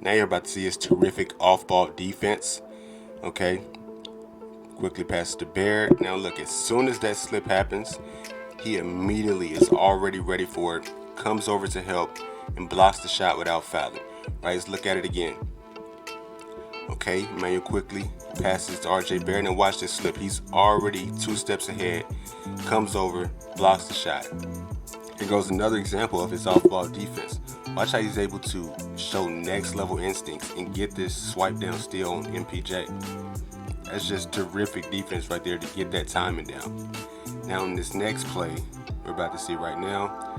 Now you're about to see his terrific off-ball defense. Okay, quickly passes to Barrett. Now look, as soon as that slip happens, he immediately is already ready for it, comes over to help, and blocks the shot without fouling. Right, let's look at it again. Okay, Emmanuel quickly passes to RJ Barrett, and watch this slip. He's already 2 steps ahead, comes over, blocks the shot. Here goes another example of his off-ball defense. Watch how he's able to show next-level instincts and get this swipe down steal on MPJ. That's just terrific defense right there to get that timing down. Now in this next play we're about to see right now,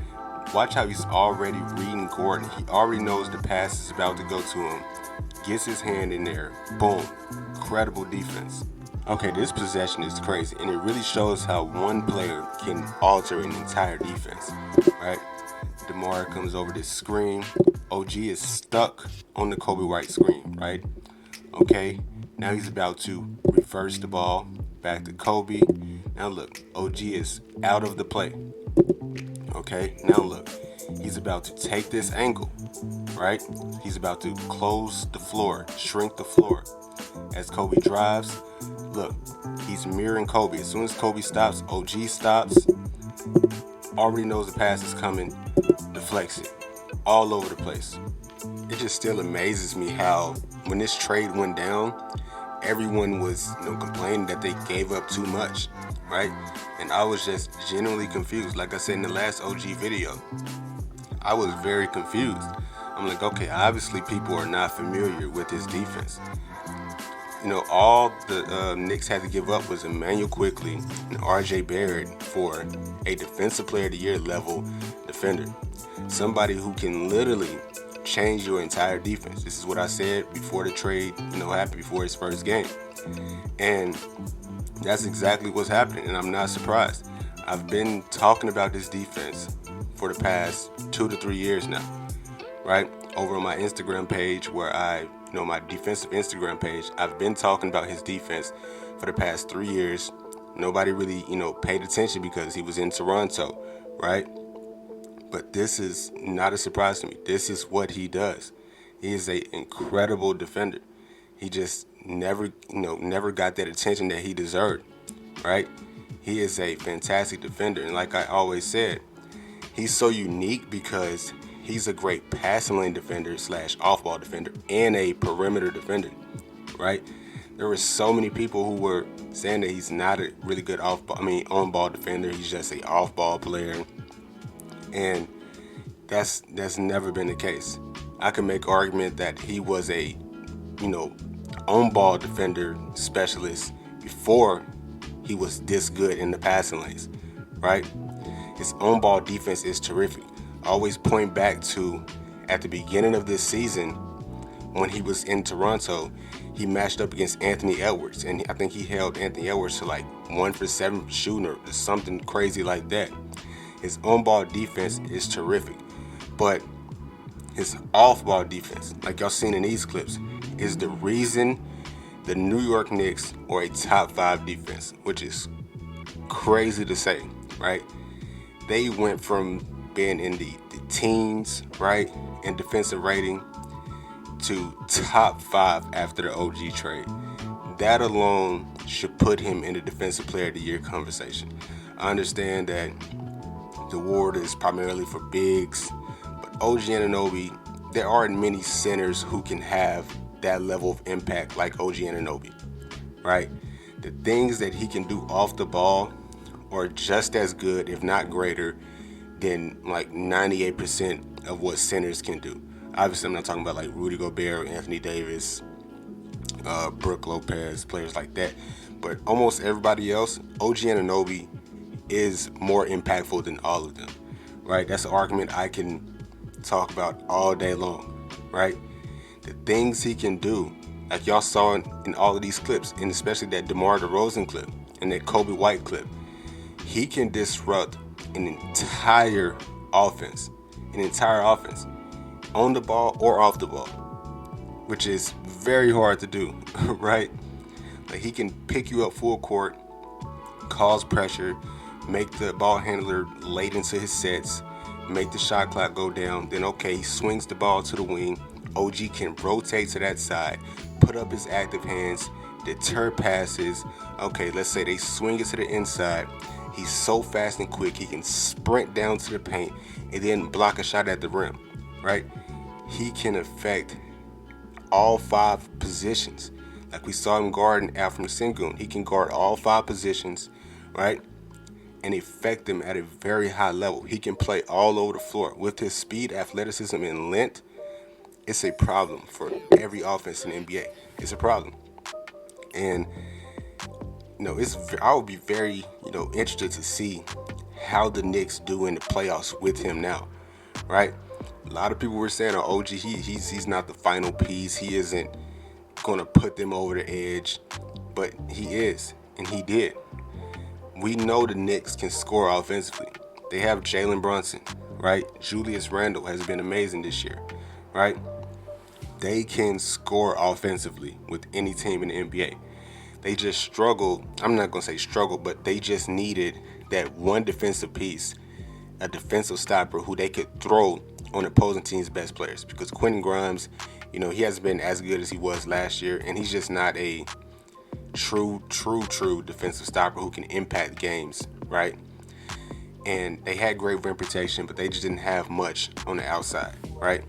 watch how he's already reading Gordon. He already knows the pass is about to go to him. Gets his hand in there. Boom. Incredible defense. Okay, this possession is crazy, and it really shows how one player can alter an entire defense, right? DeMar comes over this screen. OG is stuck on the Kobe White screen, right? Okay, now he's about to reverse the ball back to Kobe. Now look, OG is out of the play. Okay, now look, he's about to take this angle, right? He's about to close the floor, shrink the floor. As Kobe drives, look, he's mirroring Kobe. As soon as Kobe stops, OG stops. Already knows the pass is coming, deflects it all over the place. It just still amazes me how when this trade went down, everyone was complaining that they gave up too much, right? And I was just genuinely confused. Like I said in the last OG video, I was very confused. I'm like, okay, obviously people are not familiar with his defense. All the Knicks had to give up was Emmanuel Quickly and RJ Barrett for a Defensive Player of the Year level defender. Somebody who can literally change your entire defense. This is what I said before the trade, happened before his first game. And that's exactly what's happening, and I'm not surprised. I've been talking about this defense for the past 2 to 3 years now, right? Over on my Instagram page where my defensive Instagram page, I've been talking about his defense for the past 3 years. Nobody really, paid attention because he was in Toronto, right? But this is not a surprise to me. This is what he does. He is an incredible defender. He just never got that attention that he deserved, right? He is a fantastic defender. And like I always said, he's so unique because he's a great passing lane defender / off-ball defender and a perimeter defender, right? There were so many people who were saying that he's not a really good on-ball defender. He's just an off-ball player. And that's never been the case. I can make argument that he was a, on-ball defender specialist before he was this good in the passing lanes, right? His on-ball defense is terrific. I always point back to at the beginning of this season when he was in Toronto, he matched up against Anthony Edwards, and I think he held Anthony Edwards to like 1 for 7 shooting or something crazy like that. His on-ball defense is terrific, but his off-ball defense, like y'all seen in these clips, is the reason the New York Knicks are a top 5 defense, which is crazy to say, right? They went from being in the teens, right, in defensive rating to top 5 after the OG trade. That alone should put him in the Defensive Player of the Year conversation. I understand that the award is primarily for bigs, but OG Anunoby, there aren't many centers who can have that level of impact like OG Anunoby, right? The things that he can do off the ball are just as good, if not greater, than like 98% of what centers can do. Obviously, I'm not talking about like Rudy Gobert, Anthony Davis, Brook Lopez, players like that. But almost everybody else, OG Anunoby is more impactful than all of them, right? That's an argument I can talk about all day long, right? The things he can do, like y'all saw in all of these clips, and especially that DeMar DeRozan clip and that Kobe White clip, he can disrupt an entire offense, on the ball or off the ball, which is very hard to do, right? Like he can pick you up full court, cause pressure, make the ball handler late into his sets, make the shot clock go down, then okay, he swings the ball to the wing, OG can rotate to that side, put up his active hands, deter passes. Okay, let's say they swing it to the inside. He's so fast and quick, he can sprint down to the paint and then block a shot at the rim, right? He can affect all 5 positions. Like we saw him guarding Alfred Sengun. He can guard all 5 positions, right? And affect them at a very high level. He can play all over the floor. With his speed, athleticism, and length, it's a problem for every offense in the NBA. It's a problem. And I would be very, interested to see how the Knicks do in the playoffs with him now, right? A lot of people were saying, "Oh, OG, he's not the final piece. He isn't gonna put them over the edge," but he is, and he did. We know the Knicks can score offensively. They have Jalen Brunson, right? Julius Randle has been amazing this year, right? They can score offensively with any team in the NBA. They just struggle. I'm not going to say struggle, but they just needed that one defensive piece, a defensive stopper who they could throw on opposing team's best players. Because Quentin Grimes, he hasn't been as good as he was last year, and he's just not a true defensive stopper who can impact games, right? And they had great rim protection, but they just didn't have much on the outside, right?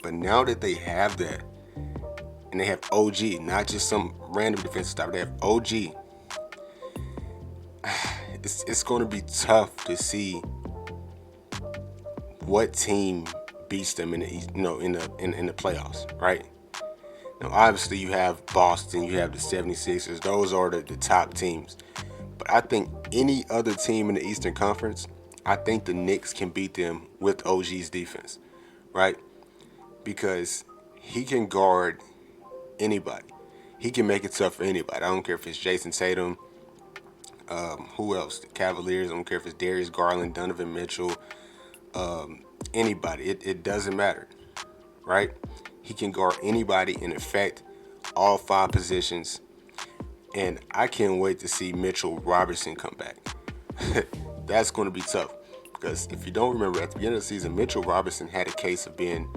But now that they have that, and they have OG, not just some random defensive stopper, they have OG, it's going to be tough to see what team beats them in the playoffs, right? Now, obviously, you have Boston, you have the 76ers. Those are the top teams. But I think any other team in the Eastern Conference, I think the Knicks can beat them with OG's defense, right? Because he can guard anybody. He can make it tough for anybody. I don't care if it's Jason Tatum, who else? The Cavaliers. I don't care if it's Darius Garland, Donovan Mitchell, anybody. It doesn't matter, right? He can guard anybody and affect all 5 positions. And I can't wait to see Mitchell Robinson come back. That's going to be tough. Because if you don't remember, at the beginning of the season, Mitchell Robinson had a case of being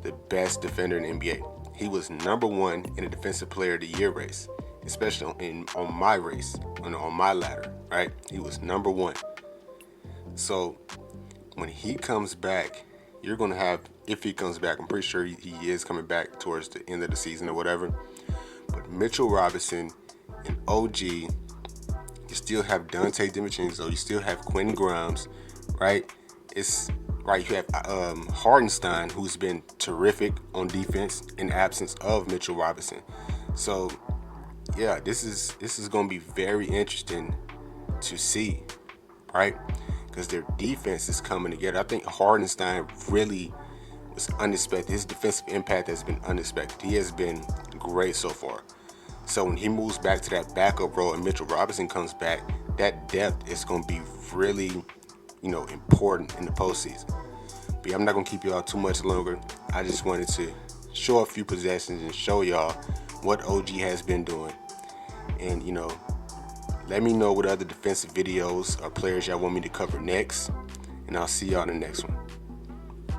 the best defender in the NBA. He was number 1 in the Defensive Player of the Year race, especially on my race, on my ladder, right? He was number 1. So when he comes back, you're going to have, if he comes back, I'm pretty sure he is coming back towards the end of the season or whatever. But Mitchell Robinson and OG, you still have Dante DiVincenzo, you still have Quentin Grimes, right? It's right. You have Hardenstein, who's been terrific on defense in absence of Mitchell Robinson. So yeah, this is going to be very interesting to see, right? Because their defense is coming together. I think Hardenstein really was unexpected. His defensive impact has been unexpected. He has been great so far. So when he moves back to that backup role and Mitchell Robinson comes back, that depth is going to be really, important in the postseason. But yeah, I'm not going to keep y'all too much longer. I just wanted to show a few possessions and show y'all what OG has been doing. And, let me know what other defensive videos or players y'all want me to cover next. And I'll see y'all in the next one.